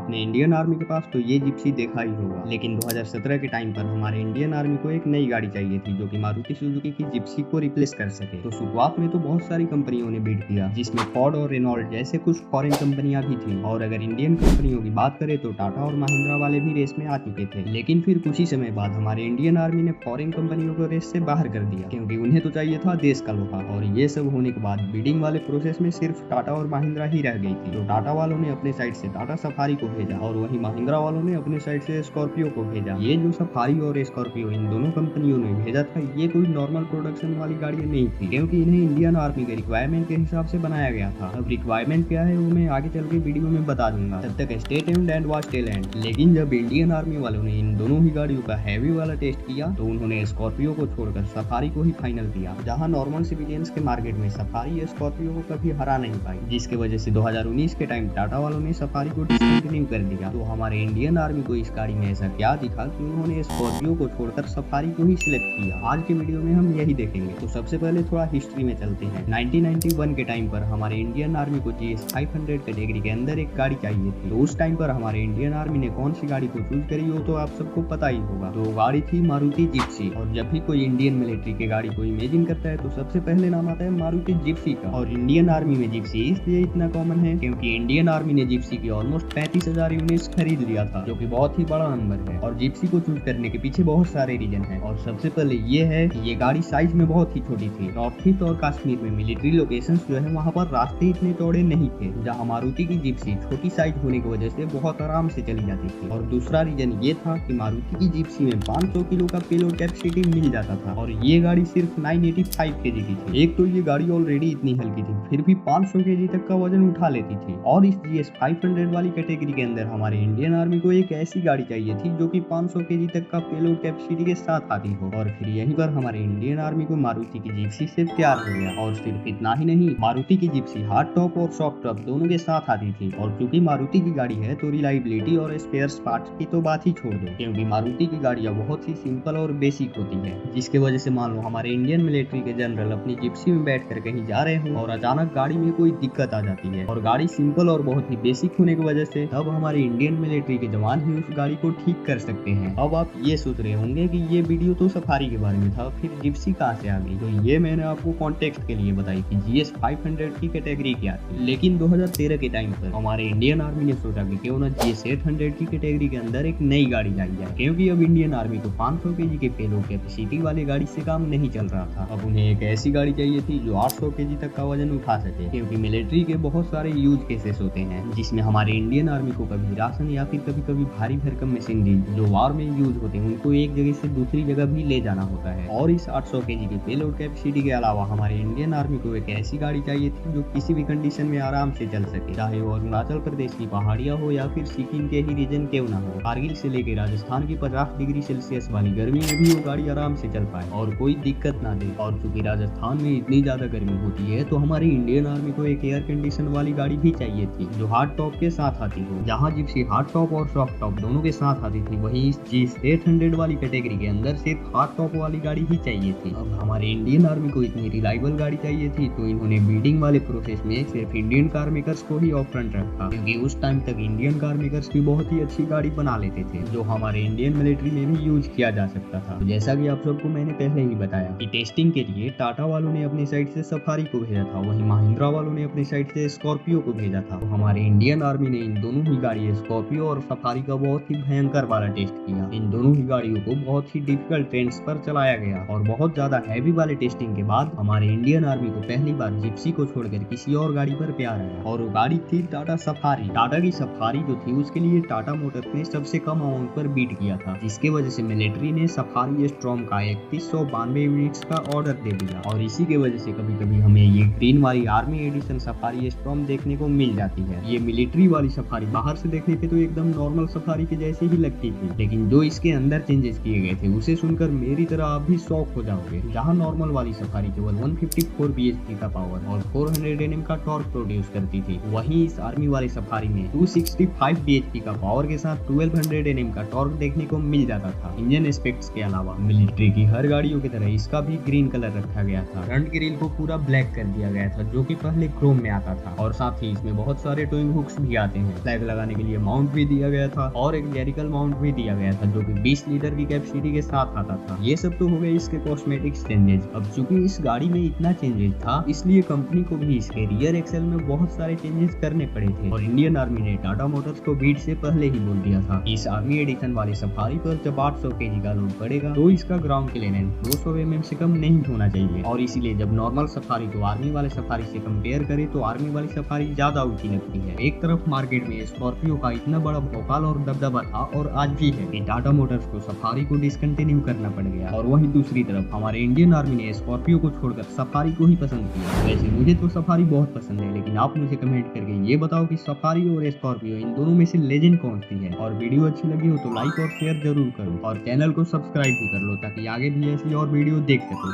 अपने Indian army के पास तो ये जिप्सी देखा ही होगा, लेकिन 2017 के टाइम पर हमारे इंडियन आर्मी को एक नई गाड़ी चाहिए थी जो कि मारुति सुजुकी की जिप्सी को रिप्लेस कर सके। तो शुरुआत में तो बहुत सारी कंपनियों ने बिड किया, जिसमें फोर्ड और रेनॉल्ट जैसे कुछ फॉरेन कंपनियां भी थी, और अगर इंडियन कंपनियों की बात करें तो टाटा और महिंद्रा वाले भी रेस में आ चुके थे। लेकिन फिर कुछ ही समय बाद हमारे इंडियन आर्मी ने फॉरेन कंपनियों को रेस से बाहर कर दिया, क्योंकि उन्हें तो चाहिए था देश का लोहा। और ये सब होने के बाद बिडिंग वाले प्रोसेस में सिर्फ टाटा और महिंद्रा ही रह गई थी। तो टाटा वालों ने अपने साइड से टाटा सफारी को भेजा और वहीं महिंद्रा वालों ने अपने साइड से स्कॉर्पियो को भेजा। ये जो सफारी और स्कॉर्पियो इन दोनों कंपनियों ने भेजा था, ये कोई नॉर्मल प्रोडक्शन वाली गाड़ी नहीं थी, क्योंकि इन्हें इंडियन आर्मी के रिक्वायरमेंट के हिसाब से बनाया गया था। अब रिक्वायरमेंट क्या है वो मैं आगे चल के वीडियो में बता दूंगा, तब तक stay tuned and watch till and. लेकिन जब इंडियन आर्मी वालों ने इन दोनों ही गाड़ियों का हैवी वाला टेस्ट किया तो उन्होंने स्कॉर्पियो को छोड़कर सफारी को ही फाइनल किया, जहां नॉर्मल सिविलियंस के मार्केट में सफारी स्कॉर्पियो को कभी हरा नहीं पाई, जिसके वजह से 2019 के टाइम टाटा वालों ने सफारी को डिसकंटिन्यू कर दिया। तो हमारे इंडियन आर्मी को इस गाड़ी में ऐसा क्या दिखा कि उन्होंने स्कॉर्पियो को छोड़कर सफारी को ही सिलेक्ट किया। आज के वीडियो में हम यही देखेंगे। तो सबसे पहले थोड़ा हिस्ट्री में चलते हैं। 1991 के टाइम पर हमारे इंडियन आर्मी को GS 500 कैटेगरी के अंदर एक गाड़ी चाहिए थी। तो उस टाइम पर हमारे इंडियन आर्मी ने कौन सी गाड़ी को चूज करी हो तो आप सबको पता ही होगा। तो गाड़ी थी मारुति जिप्सी। और जब भी कोई इंडियन मिलिट्री की गाड़ी को इमेजिन करता है तो सबसे पहले नाम आता है मारुति जिप्सी का। और इंडियन आर्मी में जिप्सी इसलिए इतना कॉमन है क्योंकि इंडियन आर्मी ने जिप्सी की ऑलमोस्ट 35,000 यूनिट्स खरीद लिया था, जो कि बहुत ही बड़ा नंबर है। और जिप्सी को चूज करने के पीछे बहुत सारे रीजन है। और सबसे पहले ये है कि ये गाड़ी साइज में बहुत ही छोटी थी। नॉर्थ ईस्ट और कश्मीर में मिलिट्री लोकेशंस जो है वहाँ पर रास्ते इतने चौड़े नहीं थे, जहाँ मारुति की जिप्सी छोटी साइज होने की वजह से बहुत आराम से चली जाती थी। और दूसरा रीजन ये था कि मारुति की जिप्सी में 500 किलो का पेलोड कैपेसिटी मिल जाता था, और ये गाड़ी सिर्फ 985 kg की थी। एक तो ये गाड़ी ऑलरेडी इतनी हल्की थी, फिर भी 500 kg तक का वजन उठा लेती थी। और इस GS 500 वाली कैटेगरी के अंदर हमारे इंडियन आर्मी को एक ऐसी गाड़ी चाहिए थी जो कि 500 kg तक का पेलोड कैपेसिटी के साथ आती हो। और फिर यहीं पर हमारे इंडियन आर्मी को मारुति की जिप्सी से प्यार हो गया। और सिर्फ इतना ही नहीं, मारुति की जिप्सी हार्ड टॉप और सॉफ्ट टॉप दोनों के साथ आती थी। और क्योंकि मारुति की गाड़ी है तो रिलायबिलिटी और स्पेयर्स पार्ट्स की तो बात ही छोड़ दो, क्योंकि मारुति की गाड़ियां बहुत ही सिंपल और बेसिक होती है, जिसके वजह से मान लो हमारे इंडियन मिलिट्री के जनरल अपनी जिप्सी में बैठकर कहीं जा रहे हो और अचानक गाड़ी में कोई दिक्कत आ जाती है और गाड़ी सिंपल और बहुत ही बेसिक होने की वजह से तब हमारे इंडियन मिलिट्री के जवान ही उस गाड़ी को ठीक कर सकते हैं। अब आप ये सोच रहे होंगे कि ये वीडियो तो सफारी के बारे में था, फिर जिप्सी कहाँ से आ गई? तो ये मैंने आपको कॉन्टेक्स्ट के लिए बताई कि GS 500 की कैटेगरी क्या थी। लेकिन 2013 के टाइम पर हमारे इंडियन आर्मी ने सोचा कि क्यों ना GS 800 की कैटेगरी के अंदर एक नई गाड़ी लाई जाए, क्योंकि अब इंडियन आर्मी को 500 kg के पेलोड कैपेसिटी वाली गाड़ी से काम नहीं चल रहा था। अब उन्हें एक ऐसी गाड़ी चाहिए थी जो 800 kg तक का वजन उठा सके, क्योंकि मिलिट्री के बहुत सारे यूज केसेस होते हैं जिसमें हमारे इंडियन आर्मी को कभी राशन या फिर कभी कभी भारी भरकम मशीनरी जो वार में यूज होते हैं उनको एक जगह से दूसरी जगह भी ले जाना होता है। और इस 800 kg के पेलोड कैपेसिटी के अलावा हमारे इंडियन आर्मी को एक ऐसी गाड़ी चाहिए थी जो किसी भी कंडीशन में आराम से चल सके, चाहे वो अरुणाचल प्रदेश की पहाड़ियां हो या फिर सिक्किम के ही रीजन क्यों ना हो। कारगिल से लेकर राजस्थान की 50 डिग्री सेल्सियस वाली गर्मी में भी वो गाड़ी आराम से चल पाए और कोई दिक्कत ना दे। और चूंकि राजस्थान में इतनी ज्यादा गर्मी होती है तो हमारी इंडियन आर्मी को एक एयर कंडीशन वाली गाड़ी भी चाहिए थी जो हार्ड टॉप के साथ आती हो। जहाँ जिप्सी हार्ड टॉप और सॉफ्ट टॉप दोनों के साथ आती थी, वहीं इस GS 800 वाली कैटेगरी के अंदर सिर्फ हार्ड टॉप वाली गाड़ी ही चाहिए थी। अब हमारे इंडियन आर्मी को इतनी रिलायबल गाड़ी चाहिए थी तो इन्होंने बिडिंग वाले प्रोसेस में सिर्फ इंडियन कार मेकर्स को ही ऑफ फ्रंट रखा, क्योंकि उस टाइम तक इंडियन कार मेकर्स भी बहुत ही अच्छी गाड़ी बना लेते थे जो हमारे इंडियन मिलिट्री में भी यूज किया जा सकता था। तो जैसा कि आप सबको मैंने पहले ही बताया कि टेस्टिंग के लिए टाटा वालों ने अपनी साइड से सफारी को भेजा था, वहीं महिंद्रा वालों ने अपनी साइड से स्कॉर्पियो को भेजा था। तो हमारे इंडियन आर्मी ने इन दोनों ही गाड़ी स्कॉर्पियो और सफारी का बहुत ही भयंकर वाला टेस्ट किया। इन दोनों ही गाड़ियों को बहुत ही डिफिकल्ट ट्रेंड्स पर चलाया गया और बहुत ज्यादा हैवी वाले टेस्टिंग के बाद हमारे इंडियन आर्मी को पहली बार जिप्सी को छोड़कर किसी और गाड़ी पर प्यार आया, और वो गाड़ी थी टाटा सफारी। टाटा की सफारी जो थी उसके लिए टाटा मोटर्स ने सबसे कम अमाउंट पर बीट किया था, जिसके वजह से मिलिट्री ने सफारी स्ट्रॉम का 3192 यूनिट्स का ऑर्डर दे दिया। और इसी के वजह से कभी कभी हमें ये ग्रीन वाली आर्मी एडिशन सफारी स्ट्रॉम देखने को मिल जाती है। ये मिलिट्री वाली सफारी बाहर से देखने पे तो एकदम नॉर्मल सफारी के जैसे ही लगती थी, लेकिन जो इसके अंदर चेंजेस किए गए थे उसे सुनकर मेरी तरह आप भी शॉक हो जाओगे। जहां नॉर्मल वाली सफारी केवल 154 bhp का पावर और 400 Nm का टॉर्क प्रोड्यूस करती थी, वहीं इस आर्मी वाली सफारी में 265 bhp का पावर के साथ 1200 Nm का टॉर्क देखने को मिल जाता था। इंजन एस्पेक्ट्स के अलावा मिलिट्री की हर गाड़ियों की तरह इसका भी ग्रीन कलर रखा गया था। फ्रंट ग्रिल को पूरा ब्लैक कर दिया गया था जो कि पहले क्रोम में आता था, और साथ ही इसमें बहुत सारे टोइंग हुक्स भी आते हैं। फ्लैग लगाने के लिए माउंट भी दिया गया था और एक जेरिकल माउंट भी दिया गया था जो कि 20 लीटर की कैपेसिटी के साथ आता था। ये सब तो हो गए इसके कॉस्मेटिक्स चेंजेस। अब चूंकि इस गाड़ी में इतना चेंजेस था इसलिए कंपनी को भी इसके रियर एक्सेल में बहुत सारे चेंजेस करने पड़े थे और इंडियन आर्मी ने टाटा मोटर्स को बीट से पहले ही बोल दिया था इस आर्मी एडिशन वाले सफारी पर जब 800 kg का लोड पड़ेगा तो इसका ग्राउंड क्लियरेंस 200 mm से कम नहीं होना चाहिए। और इसीलिए जब नॉर्मल सफारी को आर्मी वाले सफारी से कंपेयर करें तो आर्मी वाली सफारी ज्यादा ऊंची लगती है। एक तरफ मार्केट में स्कॉर्पियो का इतना बड़ा भौकाल और दबदबा था और आज भी है कि टाटा मोटर्स को सफारी को डिसकंटिन्यू करना पड़ गया और वहीं दूसरी तरफ हमारे इंडियन आर्मी ने स्कॉर्पियो को छोड़कर सफारी को ही पसंद किया। वैसे मुझे तो सफारी बहुत पसंद है, लेकिन आप मुझे कमेंट करके ये बताओ कि सफारी और स्कॉर्पियो इन दोनों में से लेजेंड कौन सी है। और वीडियो अच्छी लगी हो तो लाइक और शेयर जरूर करो और चैनल को सब्सक्राइब भी कर लो ताकि आगे भी ऐसी और वीडियो देख सको।